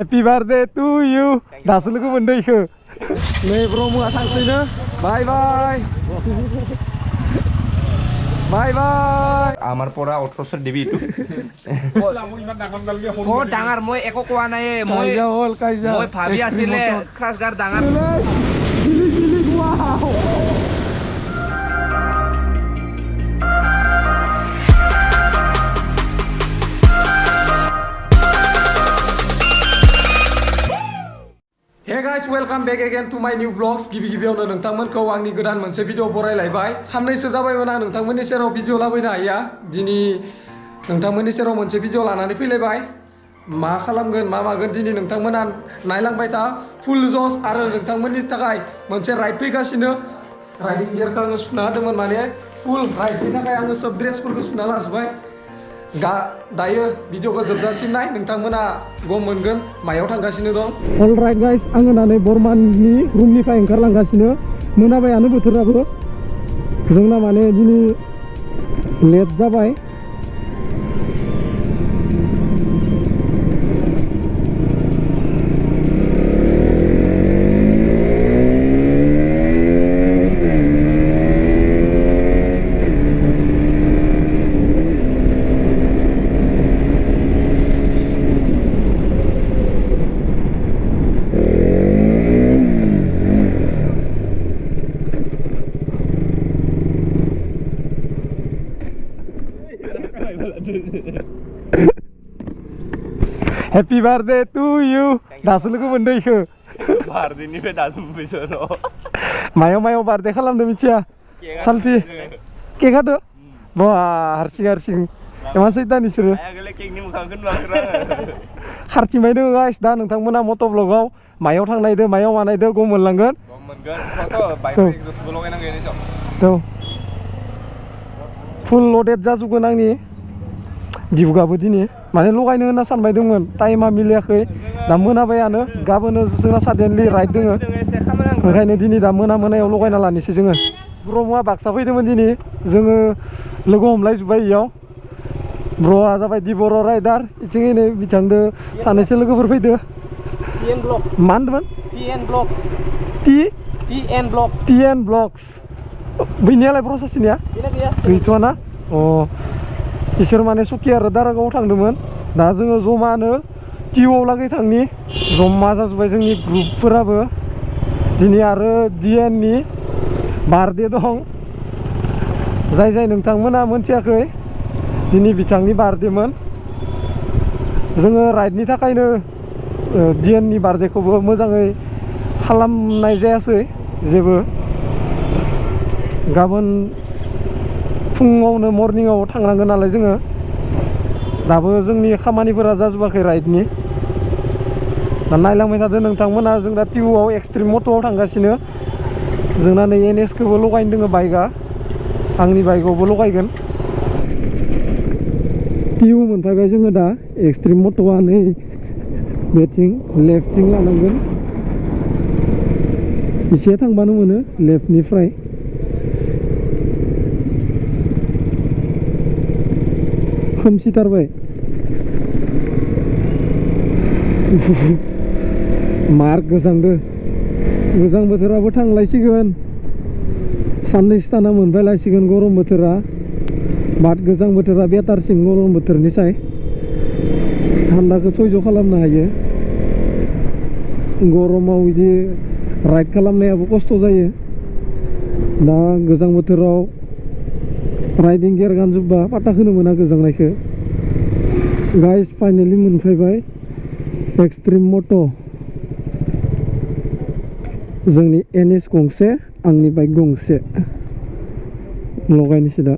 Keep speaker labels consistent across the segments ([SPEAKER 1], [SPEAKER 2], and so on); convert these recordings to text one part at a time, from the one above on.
[SPEAKER 1] Happy birthday to you. Dasu logo benda iku. Nih bro mu sangsina. Bye bye. Bye bye.
[SPEAKER 2] Amar pora 18 debi itu. Oh dangar moi eko koa nai moi.
[SPEAKER 1] Kaisa.
[SPEAKER 2] Moi bhabi asile khasgar dangar.
[SPEAKER 1] Gili wow. Hey guys, welcome back again to my new vlogs. गिबि-गिबियावनो नोंथांमोनखौ आंनि गोदान मोनसे video बरायलायबाय। साननैसो जाबायमोन आं नोंथांमोननि सेराव video लाबोनो हाया। दिनै नोंथांमोननि सेराव मोनसे भिडिअ लानानै फैलायबाय। मा खालामगोन मा मागोन दिनै नोंथांमोना नायलांबाय था। फुल जस आरो नोंथांमोननि थाखाय मोनसे राइड फैगासिनो। राइडिं गियारखौ आङो सुना होदोंमोन माने फुल राइडनि थाखाय आङो सब ड्रेसफोरखौ सुना लाजोबबाय। दायो भिडिअखौ जोबजासिम नाय नोंथांमोना गम मोनगोन मायाव थांगासिनो दं। अल राइट गाइस आङो दानै बरमाननि रुमनिफ्राय ओंखारलांगासिनो मोनाबायानो बोथोराबो जोंना माने दिनै लेट जाबाय। Happy birthday to you. Dasu logo benda iku.
[SPEAKER 2] Birthday ni pe dasu bisoro.
[SPEAKER 1] Mayo birthday खालामदो मिथिया सालथि केक हादो बा हारसिं एमान सैतान इसोरो
[SPEAKER 2] आगोले केकनि मुखाखौ नुवाखैरा
[SPEAKER 1] हारसिंबायदो गाइस दा नोंथांमोना मट' ब्लगाव मायाव थांनायदो मायाव मानायदो गम मोनलांगोन
[SPEAKER 2] फट' बाइक एक्सबो लगायनांगौ एनि
[SPEAKER 1] थ' फुल लडेड जाजोबगोन आंनि दिबुगाबो दिनै माने लगायनो होनना सानबायदोंमोन टाइमा मिलायाखै दा मोनाबायानो गाबोनो जोंना साडेनलि राइड दोङो ओंखायनो दिनै दा मोनायाव लगायना लानोसै जोङो ब्र'आ बाक्सा फैदोंमोन दिनै जोङो लोगो हमलायजोब्बाय इयाव ब्र'आ जाबाय दि बर' राइडार इथिंनो बिथांदो सानैसो लोगोफोर फैदो मा होनदोंमोन TN ब्लग्स बैनियालाय ब्र' सासेनिया गैथ'आ ना अ इसोर माने सुखि आरो दारागावआव थांदोंमोन दा जोङो जमानो टिउआव लागै थांनि जमा जाजोब्बाय जोंनि ग्रुपफोराबो दिनै आरो DNनि बार्थडे दं जाय नोंथांमोना मोनथियाखै दिनै बिथांनि बार्थडेमोन जोङो राइडनि थाखायनो DNनि बार्थडेखौबो मोजाङै खालामनाय जायासै जेबो गाबोन फुङावनो मर्निंआव थांनांगोन नालाय जोङो दाबो जोंनि खामानिफोरा जाजोबाखै राइडनि दा नायलांबाय थादो नोंथांमोना जों दा टिउआव एक्सट्रिम मट'आव थांगासिनो जोंना नै NSखौबो लगायनो दोङो बाइकआ आंनि बाइकआवबो लगायगोन टिउ मोनफैबाय जोङो दा एक्सट्रिम मट'आ नै बेथिं लेफ्टथिं लानांगोन एसे थांबानो मोनो लेफ्टनिफ्राय खोमसिथारबाय मार गोजांदो गोजां बोथोराबो थांलायसिगोन साननैसो थाना मोनफैलायसिगोन गरम बोथोरा बाट गोजां बोथोरा बेटारसिन गरम बोथोरनि साय थान्दाखौ सयज' खालामनो हायो गरमाव बिदि राइड खालामनायाबो खस्थ' जायो दा गोजां बोथोराव राइडिं गियार गानजोब्बा पाता होनो मोना गोजांनायखौ गाइस फाइनेलि मोनफैबाय एक्सट्रिम मट' जोंनि NS गंसे आंनि बाइक गंसे लगायनोसै दा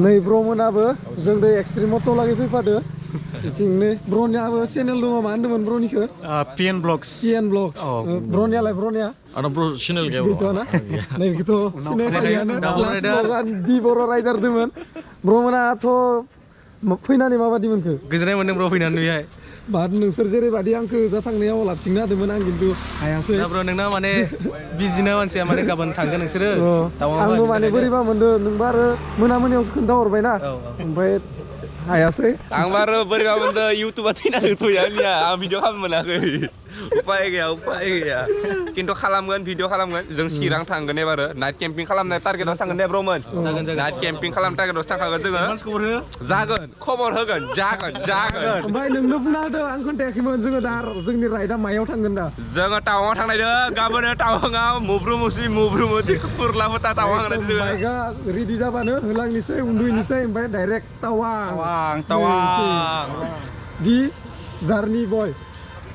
[SPEAKER 1] नै ब्र' मोनाबो जोंदो एक्सट्रिम मट' लागै फैफादो बिथिंनो ब्र'नियाबो चेनेल दङ मा होनदोंमोन ब्र'निखौ
[SPEAKER 3] PN Vlogs
[SPEAKER 1] ब्र'नियालाय
[SPEAKER 3] ada bro channel kayak
[SPEAKER 1] gitu ना नै बेखौथ' सिनायखायोआनो दि बर' राइडार दंमोन ब्र' मोनाथ' फैनानै माबादि मोनखो
[SPEAKER 3] गोजोननाय मोनदों ब्र फैनानै बेहाय
[SPEAKER 1] बाद नोंसोर जेरैबादि आंखौ जा थांनायाव लाबथिंनो हादोंमोन आं खिन्थु हायासै
[SPEAKER 3] दा ब्र नोंना माने बिजिना मानसिया माने गाबोन थांगोन नोंसोरो
[SPEAKER 1] आंबो माने बोरैबा मोनदों नोंबो आरो मोनायावसो खोन्थाहरबायना ओमफ्राय हायासै
[SPEAKER 2] आं बारो बोरैबा मोनदों इउटुबा थैना दंथ'यो आंनिया आं भिडिअ खालामनो मोनाखै उपाय गैया खिन्थु खालामगोन भिडिअ खालामगोन जों चिरां थांगोन एबारो नाइट केम्पिं खालामनाय टारगेटआव थांगोन दे ब्रमोन नाइट केम्पिं खालामनो टारगेटआवसो थांखागोन जोङो जागोन खबर होगोन जागोन
[SPEAKER 1] ओमफ्राय नोंनो बुंना होदो आं खोन्थायाखैमोन जोङो दा जोंनि राइडआ मायाव थांगोन दा
[SPEAKER 2] जोङो टावाङाव थांनायदो गाबोन टावाङाव मुब्रु मुसि फुरला फोथा टावां थांनायदो जोङो
[SPEAKER 1] बाइकआ रेडि जाबानो होलांनोसै उन्दुनोसै ओमफ्राय डाइरेक्ट
[SPEAKER 2] टावां
[SPEAKER 1] di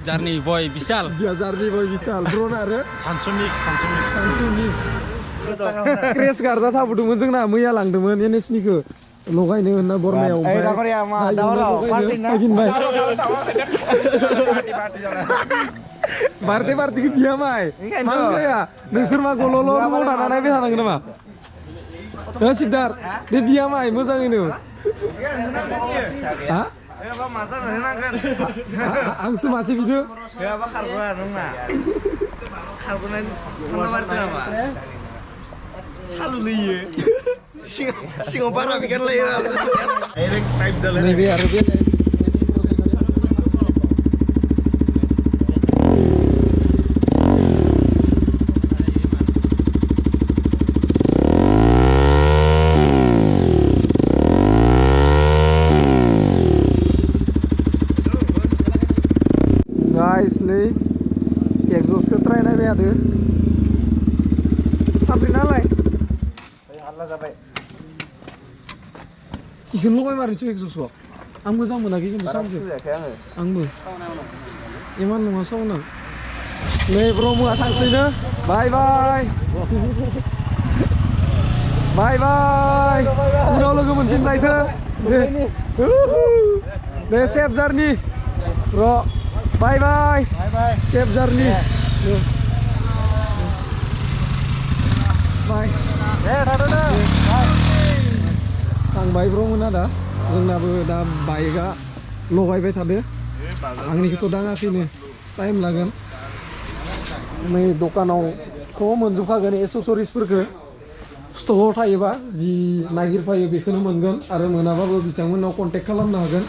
[SPEAKER 1] Jarni Boy
[SPEAKER 3] Bisal
[SPEAKER 1] dia Jarni Boy Bisal drone आरो
[SPEAKER 3] Sansu Mix
[SPEAKER 1] क्रेस गार्डा थाबोदोंमोन जोंना मैया लांदोंमोन एनएसनिखौ लगायनो होनना बरमायाव बार्थडे पार्टिखौ बिया माइ मा जाया नोंसोर मा गल'ल' रुमाव दाना नायबाय थानांगोन नामा सिकदार बे बिया माइ मोजाङैनो हा आंसो मासे बिदो
[SPEAKER 4] सिङाव बारा बिगारलायो
[SPEAKER 1] नैबे आरो बे guys नै exhaust try नायबाय आरो साब्रै नालाय
[SPEAKER 4] हाल्ला जाबाय
[SPEAKER 1] इखौनो लगाय मारिनोसै exhaustआव आं मोजां मोनाखै खिन्थु साउन्डखौ आंबो इमान नङा साउन्डआ नै ब्रह्मआ थांसैनो बाय बाय उनाव लोगो मोनफिनलायथो दे सेफ जार्नि र' बाय सेफ जार्नि बाय थांबाय ब्रमोना दा जोंनाबो दा बाइकआ लगायबाय थादो आंनिखौथ' दाङाखैनो टाइम लागोन नै दखानावथ' मोनजोबखागोन एक्सेसरिसफोरखौ स्टकआव थायोबा जि नागिरफायो बेखौनो मोनगोन आरो मोनाबाबो बिथांमोननाव कन्टेक्ट खालामनो हागोन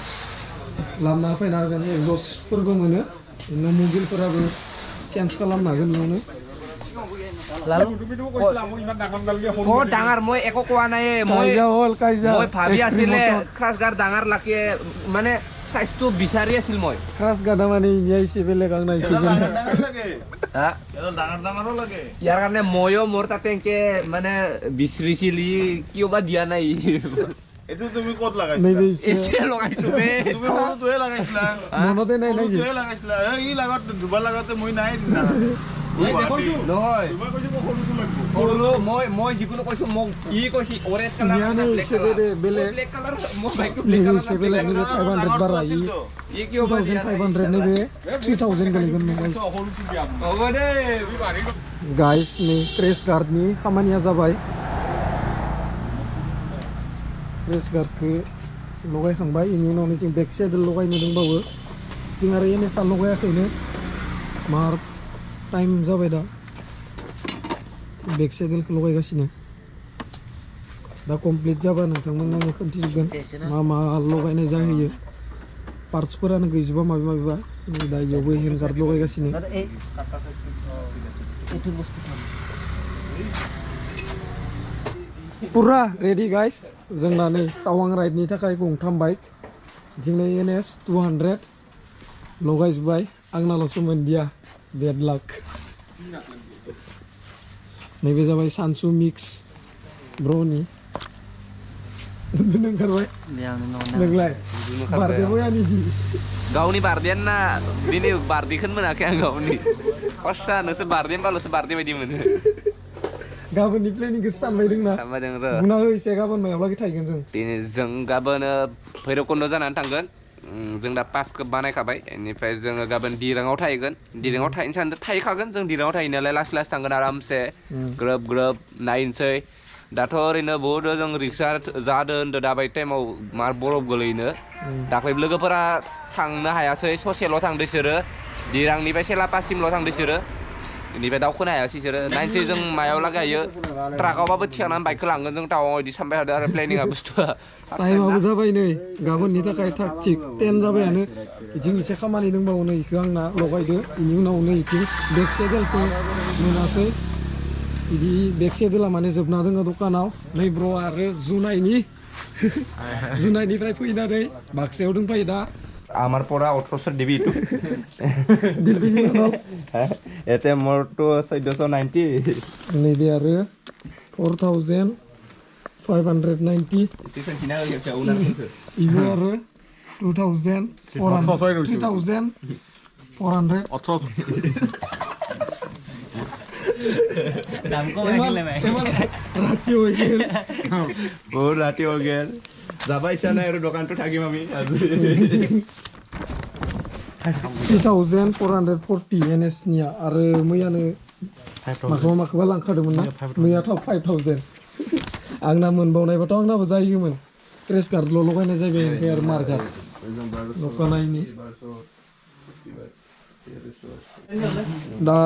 [SPEAKER 1] लाबोना फैनो हागोन एक्जस्टफोरबो मोनो बिदिनो मबिलफोराबो चेन्ज खालामनो हागोन बेयावनो
[SPEAKER 2] ডাঙৰ মই একো কোৱা নাই মই ভাবি আছিলে ক্ৰাছ গাৰ্ড ডাঙৰ লাগে মানে সাইজটো বিচাৰি আছিল মই
[SPEAKER 1] ক্ৰাছ গাৰ্ড মানে ইছে বেলেগ আং নাইছে
[SPEAKER 2] ইয়াৰ কাৰণে ময়ো মোৰ তাতে এনেকে মানে বিচাৰিছিলি কিয় বা দিয়া নাই
[SPEAKER 4] এইটো তুমি ক'ত লাগাইছিলা
[SPEAKER 2] এতিয়া লগাইছো বে
[SPEAKER 4] তুমি সৰুটোহে লাগাইছিলা
[SPEAKER 1] মনতে নাই নাই
[SPEAKER 4] সৰুটোহে লাগাইছিলা এই লাগত দুবাৰ লাগাতে মই নাই
[SPEAKER 2] নহয় সৰু মই যিকোনো কৈছো মোক ই কৈছি অৰেঞ্জ কালাৰ ব্লেক কালাৰ মই বাইকটো ব্লেক কালাৰ
[SPEAKER 1] বেলেগ 500 বাৰা
[SPEAKER 2] ই কিয় বা
[SPEAKER 1] 2500 নেবে 3000 গলিगोन
[SPEAKER 2] হ'ব দে
[SPEAKER 1] गाइस नै क्रेश गार्डनि खामानिया जाबाय क्रेश गार्डखौ लगायखांबाय बेनि उनावनो जों बेक सेडल लगायनो दंबावो जों आरो एनएसआ लगायाखैनो मार टाइम जाबाय दा बेक सेडलखौ लगायगासिनो दा कमप्लिट जाबा नोंथांमोननो खोन्थिजोबगोन मा मा लगायनाय जाहैयो पार्ट्सफोरानो गैजोबा माबा दा इयावबो हेन्ड गार्ड लगायगासिनो पुरा रेडी गाइस जोंना नै टावां राइडनि थाखाय गंथाम बाइक जोंना एनएस 200 लगायजोब्बाय आंनाल'सो मोनदिया बेड लाक नैबे जाबाय सानसु मिक्स ब्र'नि ओंखारबाय नोंलाय बार्थडे बयानि
[SPEAKER 2] गावनि बार्थडेयानो ना दिनै बार्थडेखौनो मोनाखै आं गावनि खस्सा नोंसोर बार्थडे होनबाल'सो बार्थडे बायदि मोनो
[SPEAKER 1] गाबोननि प्लेनिंखौ सानबाय दोंना
[SPEAKER 2] सानबायदों र'
[SPEAKER 1] बुंना हो एसे गाबोन मायावलागै थाहैगोन जों
[SPEAKER 2] दिनै जों गाबोन भैरबकुन्द जानानै थांगोन जों दा पासखौ बानायखाबाय बेनिफ्राय जोङो गाबोन दिराङाव थाहैगोन दिराङाव थाहैनो सानदों थाहैखागोन जों दिराङाव थाहैनायालाय लासै थांगोन आरामसे ग्रोब नायनोसै दाथ' ओरैनो बहुद जों रिक्सा जादों होनदों दाबाय टाइमाव मार बरफ गोलैनो दाख्लै लोगोफोरा थांनो हायासै ससेल' थांदों बिसोरो दिरांनिफ्राय सेलापासिमल' थांदों बिसोरो बेनिफ्राय दाउखोनो हायासै बिसोरो नायनोसै जों मायाव लागायो ट्राकआवबाबो थिखांनानै बाइकखौ लांगोन जों टाउनाव बिदि सानबाय थादों आरो प्लेनिंआ बुस्थुआ
[SPEAKER 1] टाइमाबो जाबाय नै गाबोननि थाखाय थाग थिग 10 जाबायानो इथिं एसे खामानि दंबावो नै इखौ आंना लगायदो बेनि उनाव नै इथिं बेक सेडेलखौ मोनासै बिदि बेक सेडेला माने जोबना दङ दखानाव नै ब्र आरो जुनाइनिफ्राय फैनानै बाक्सायाव दंफायो दा
[SPEAKER 2] আমাৰ পৰা 1800 দিবি এইটো
[SPEAKER 1] दिल्लीनि उनाव
[SPEAKER 2] ইয়াতে মোৰতো 1490
[SPEAKER 1] नैबे आरो 4590 इबो आरो 2400 राति হৈ গেল
[SPEAKER 2] বহুত ৰাতি হৈ গেল যাবা ইচ্ছা নাই আৰু দোকানটো থাকিম আমি
[SPEAKER 1] 2440 NS निया आरो मैयानो माखौबा लांखादोंमोन ना मैया 5000 आंना मोनबावनायबाथ' आंनाबो जायोमोन क्रेश कार्डल' लगायनाय जाबाय ओमफ्राय आरो मार्कार दखानायनि दा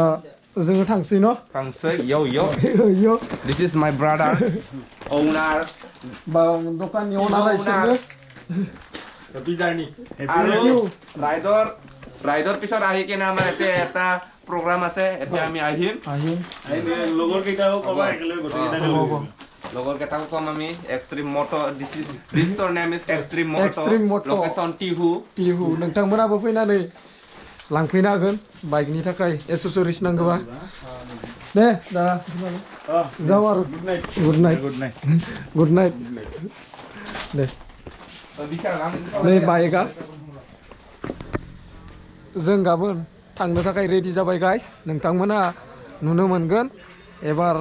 [SPEAKER 1] जोङो थांसै न'
[SPEAKER 2] थांसै यो यो
[SPEAKER 1] यो
[SPEAKER 2] this is my brother owner
[SPEAKER 1] বা দোকানनि অনার আইছেनो
[SPEAKER 4] Happy journey.
[SPEAKER 2] আৰু ৰাইডৰ পিছত আহি কিনে আমাৰ এটা প্ৰগ্ৰাম আছে এতিয়া আমি আহিম
[SPEAKER 4] লগৰ কেইটাও কবা একেলগে গোটেইকেইটাকে লৈ আহিম।
[SPEAKER 2] লগৰ কেইটাকো কম আমি এক্সট্ৰিম মটো দিস তৰ name is Extreme
[SPEAKER 1] Extreme
[SPEAKER 2] Moto
[SPEAKER 1] Moto।
[SPEAKER 2] Location Tihu
[SPEAKER 1] Tihu नोंथांमोनाबो फैनानै लांफैनो हागोन बाइकनि थाखाय एसेसरिज नांगौबा दे दा जाव आरो good night good night they नै बाइकआ जों गाबोन थांनो थाखाय रेडि जाबाय गाइस नोंथांमोना नुनो मोनगोन एबार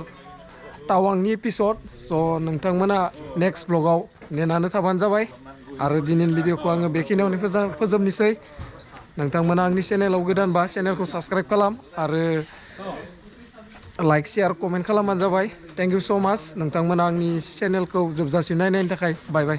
[SPEAKER 1] टावांनि एपिसड स' नोंथांमोना नेक्स्ट ब्लगाव नेनानै थाबानो जाबाय आरो दिनैनि भिडिअखौ आङो बेखिनियावनो फोजोबनोसै नोंथांमोना आंनि चेनेलाव गोदानबा चेनेलखौ साबस्क्राइब खालाम आरो लाइक शेयार कमेन्ट खालामबानो जाबाय थेंक इउ स' माच नोंथांमोना आंनि चेनेलखौ जोबजासिम नायनायनि थाखाय बाय बाय